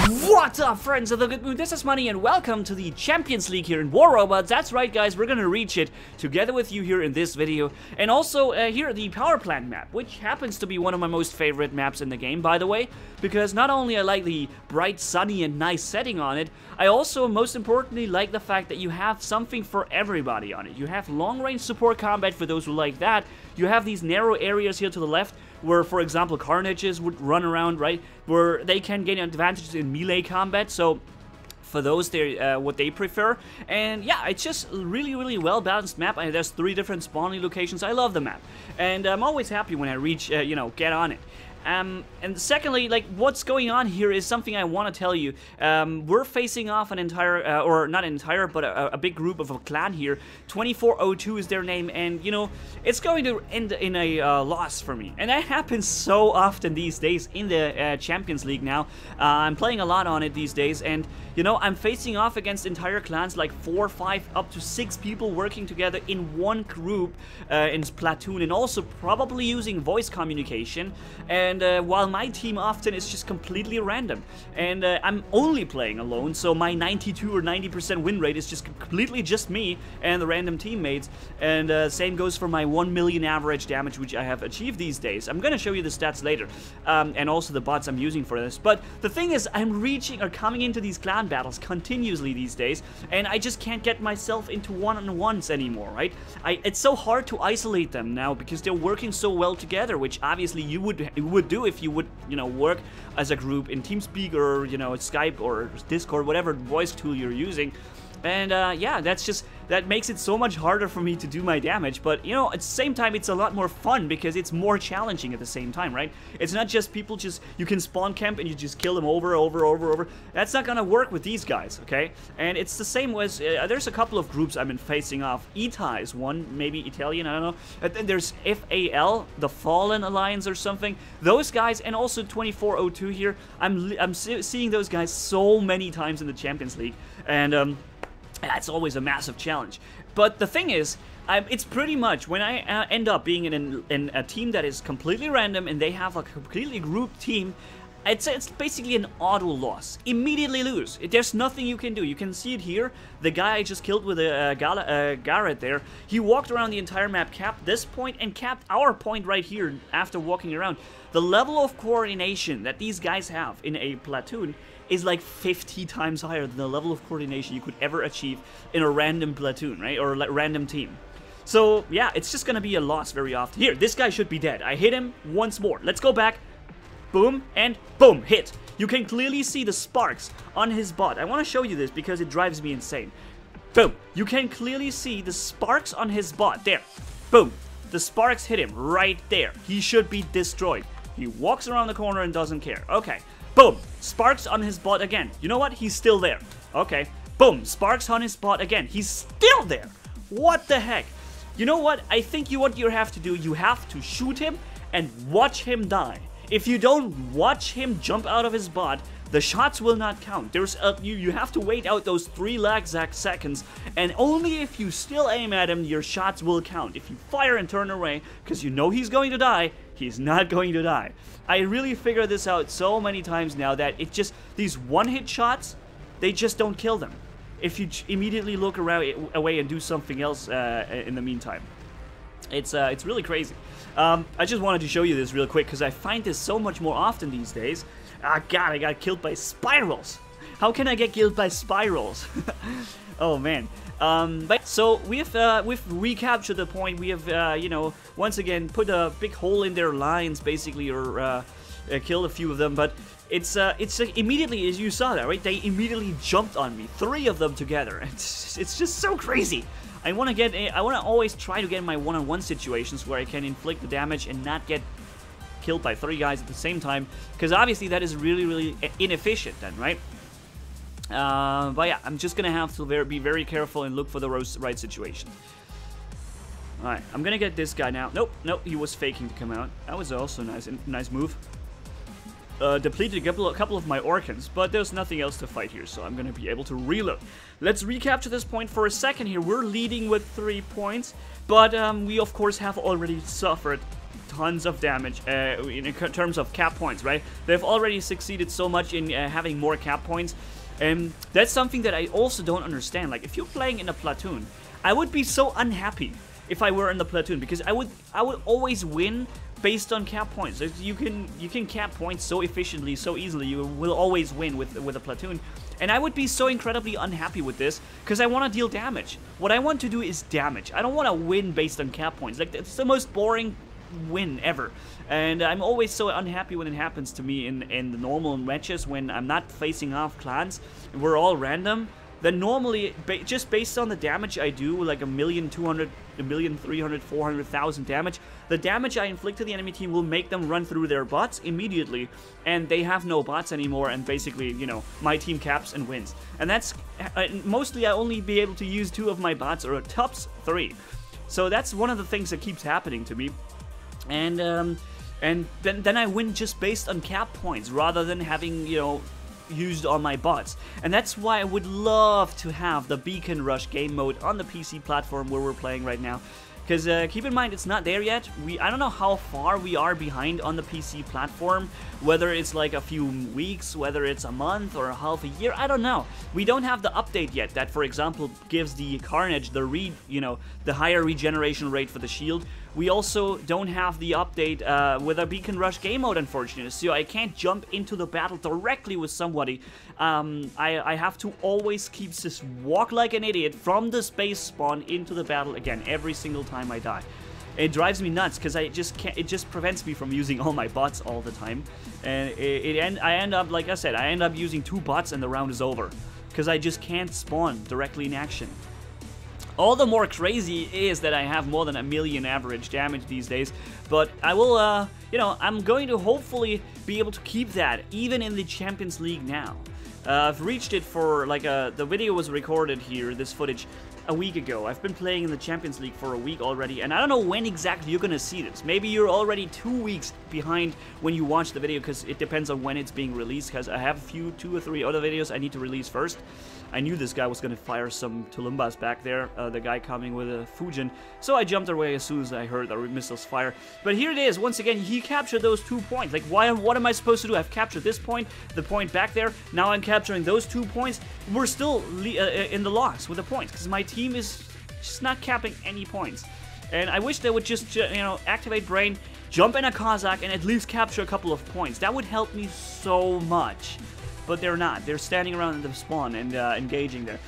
What's up, friends of the good mood? This is Manni, and welcome to the Champions League here in War Robots. That's right, guys, we're gonna reach it together with you here in this video. And also here the power plant map, which happens to be one of my most favorite maps in the game, by the way, because not only I like the bright, sunny, and nice setting on it, I also, most importantly, like the fact that you have something for everybody on it. You have long-range support combat for those who like that. You have these narrow areas here to the left where, for example, Carnages would run around, right? Where they can gain advantages in melee combat, so for those, they're what they prefer. And yeah, it's just a really well-balanced map. And there's 3 different spawning locations. I love the map. And I'm always happy when I reach, you know, get on it. And secondly, like, what's going on here is something I want to tell you. We're facing off an entire, or not an entire, but a big group of a clan here. 2402 is their name, and, you know, it's going to end in a loss for me. And that happens so often these days in the Champions League now. I'm playing a lot on it these days, and, you know, I'm facing off against entire clans, like 4, 5, up to 6 people working together in one group in Platoon, and also probably using voice communication. And while my team often is just completely random, and I'm only playing alone, so my 92 or 90% win rate is just completely just me and the random teammates. And same goes for my 1 million average damage, which I have achieved these days. I'm gonna show you the stats later, and also the bots I'm using for this. But the thing is, I'm reaching or coming into these clan battles continuously these days, and I just can't get myself into one-on-ones anymore, right? It's so hard to isolate them now because they're working so well together, which obviously you would do if you would, you know, work as a group in TeamSpeak or, you know, Skype or Discord, whatever voice tool you're using. And yeah, that makes it so much harder for me to do my damage. But, you know, at the same time, it's a lot more fun because it's more challenging at the same time, right? It's not just people you can spawn camp and you just kill them over. That's not gonna work with these guys, okay? And it's the same as, there's a couple of groups I've been facing off. ETA is one, maybe Italian, I don't know. And then there's FAL, the Fallen Alliance or something. Those guys, and also 2402 here. I'm seeing those guys so many times in the Champions League. And, that's always a massive challenge. But the thing is, it's pretty much when I end up being in a team that is completely random and they have a completely grouped team, it's basically an auto loss. Immediately lose. There's nothing you can do. You can see it here. The guy I just killed with a Garrett there, he walked around the entire map, capped this point, and capped our point right here after walking around. The level of coordination that these guys have in a platoon is like 50 times higher than the level of coordination you could ever achieve in a random platoon, right? Or a random team. So, yeah, it's just gonna be a loss very often. Here, this guy should be dead. I hit him once more. Let's go back. Boom, and boom, hit. You can clearly see the sparks on his bot. I want to show you this because it drives me insane. Boom. You can clearly see the sparks on his bot. There. Boom. The sparks hit him right there. He should be destroyed. He walks around the corner and doesn't care. Okay. Boom. Sparks on his bot again. You know what? He's still there. Okay. Boom. Sparks on his bot again. He's still there. What the heck? You know what? I think what you have to do, you have to shoot him and watch him die. If you don't watch him jump out of his bot, the shots will not count. You have to wait out those 3 exact seconds, and only if you still aim at him, your shots will count. If you fire and turn away, because you know he's going to die, he's not going to die. I really figured this out so many times now that these one-hit shots, they just don't kill them. If you immediately look away and do something else in the meantime. It's really crazy. I just wanted to show you this real quick because I find this so much more often these days. Ah, God, I got killed by spirals. How can I get killed by spirals? Oh man. But so we've recaptured the point. We have you know, once again put a big hole in their lines basically, or killed a few of them. But it's immediately, as you saw that, right? They immediately jumped on me. 3 of them together. It's just so crazy. I want to always try to get in my one-on-one situations where I can inflict the damage and not get killed by 3 guys at the same time, because obviously that is really inefficient then, right? But yeah, I'm just gonna have to be very careful and look for the right situation. Alright, I'm gonna get this guy now. Nope, he was faking to come out. That was also nice move. Depleted a couple of my Orcans, but there's nothing else to fight here, so I'm gonna be able to reload. Let's recapture this point for a second here. We're leading with 3 points, but we of course have already suffered tons of damage in terms of cap points, right? They've already succeeded so much in having more cap points. And that's something that I also don't understand. Like, if you're playing in a platoon, I would be so unhappy if I were in the platoon, because I would always win based on cap points. You can cap points so efficiently, so easily. You will always win with a platoon. And I would be so incredibly unhappy with this, because I want to deal damage. What I want to do is damage. I don't want to win based on cap points. Like, it's the most boring win ever. And I'm always so unhappy when it happens to me in the normal matches, when I'm not facing off clans and we're all random. Then normally, just based on the damage I do, like 1,200,000, 1,300,000, 400,000 damage, the damage I inflict to the enemy team will make them run through their bots immediately, and they have no bots anymore, and basically, you know, my team caps and wins. And that's, mostly I only be able to use 2 of my bots, or tops 3. So that's one of the things that keeps happening to me. And then I win just based on cap points, rather than having, you know, used on my bots. And that's why I would love to have the Beacon Rush game mode on the PC platform where we're playing right now. Because keep in mind, it's not there yet. I don't know how far we are behind on the PC platform, whether it's like a few weeks, whether it's a month or a half a year, I don't know. We don't have the update yet that, for example, gives the Carnage the the higher regeneration rate for the shield. We also don't have the update with a Beacon Rush game mode, unfortunately, so I can't jump into the battle directly with somebody. I have to always keep this walk like an idiot from the space spawn into the battle again every single time I die. It drives me nuts, because I just can't. It just prevents me from using all my bots all the time, and I end up, like I said, I end up using 2 bots and the round is over, because I just can't spawn directly in action. All the more crazy is that I have more than 1 million average damage these days, but I will, you know, I'm going to hopefully be able to keep that even in the Champions League now. I've reached it for, like, the video was recorded here, this footage, a week ago. I've been playing in the Champions League for a week already, and I don't know when exactly you're gonna see this. Maybe you're already 2 weeks behind when you watch the video, because it depends on when it's being released, because I have 2 or 3 other videos I need to release first. I knew this guy was gonna fire some Tulumbas back there, the guy coming with a Fujin, so I jumped away as soon as I heard the missiles fire. But here it is, once again, he captured those 2 points. Like, what am I supposed to do? I've captured this point, the point back there, now I'm capturing those 2 points. We're still in the loss with the points, because my team is just not capping any points. And I wish they would just, you know, activate Brain, jump in a Kazakh, and at least capture a couple of points. That would help me so much. But they're not. They're standing around in the spawn and engaging there.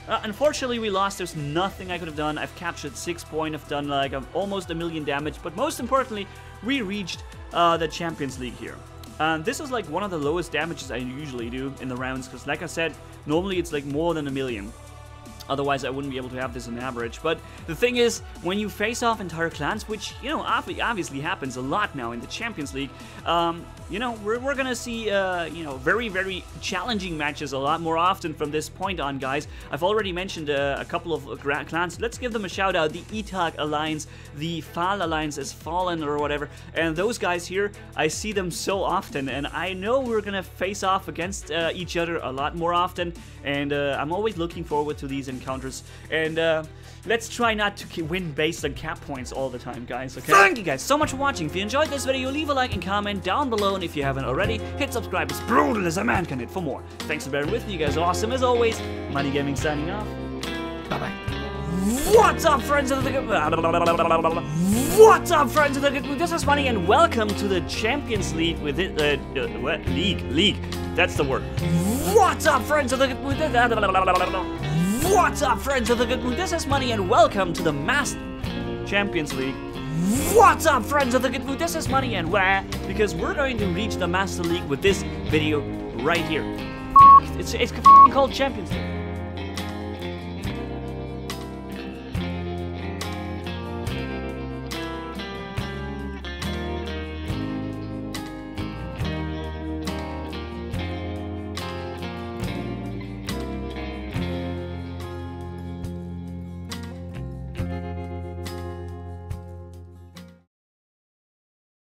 Unfortunately, we lost. There's nothing I could have done. I've captured 6 points. I've done like almost 1 million damage. But most importantly, we reached the Champions League here. This is like one of the lowest damages I usually do in the rounds, because like I said, normally it's like more than 1 million. Otherwise, I wouldn't be able to have this on average. But the thing is, when you face off entire clans, which, you know, obviously happens a lot now in the Champions League, you know, we're gonna see, you know, very, very challenging matches a lot more often from this point on, guys. I've already mentioned a couple of clans. Let's give them a shout out. The Itag Alliance, the Fall Alliance is Fallen or whatever. And those guys here, I see them so often. And I know we're gonna face off against each other a lot more often. And I'm always looking forward to these encounters. And let's try not to win based on cap points all the time, guys, okay? Thank you guys so much for watching. If you enjoyed this video, leave a like and comment down below. And if you haven't already, hit subscribe as brutal as a man can hit for more. Thanks for bearing with me. You guys are awesome as always. Manni-Gaming signing off. Bye-bye. What's up, friends of the good... What's up, friends of the good... This is Manni, and welcome to the Champions League with it... what? League. That's the word. What's up, friends of the good... What's up, friends of the good... This is Manni, and welcome to the Champions League. What's up, friends of the good... This is Manni, and where? Because we're going to reach the Master League with this video right here. It's called Champions League.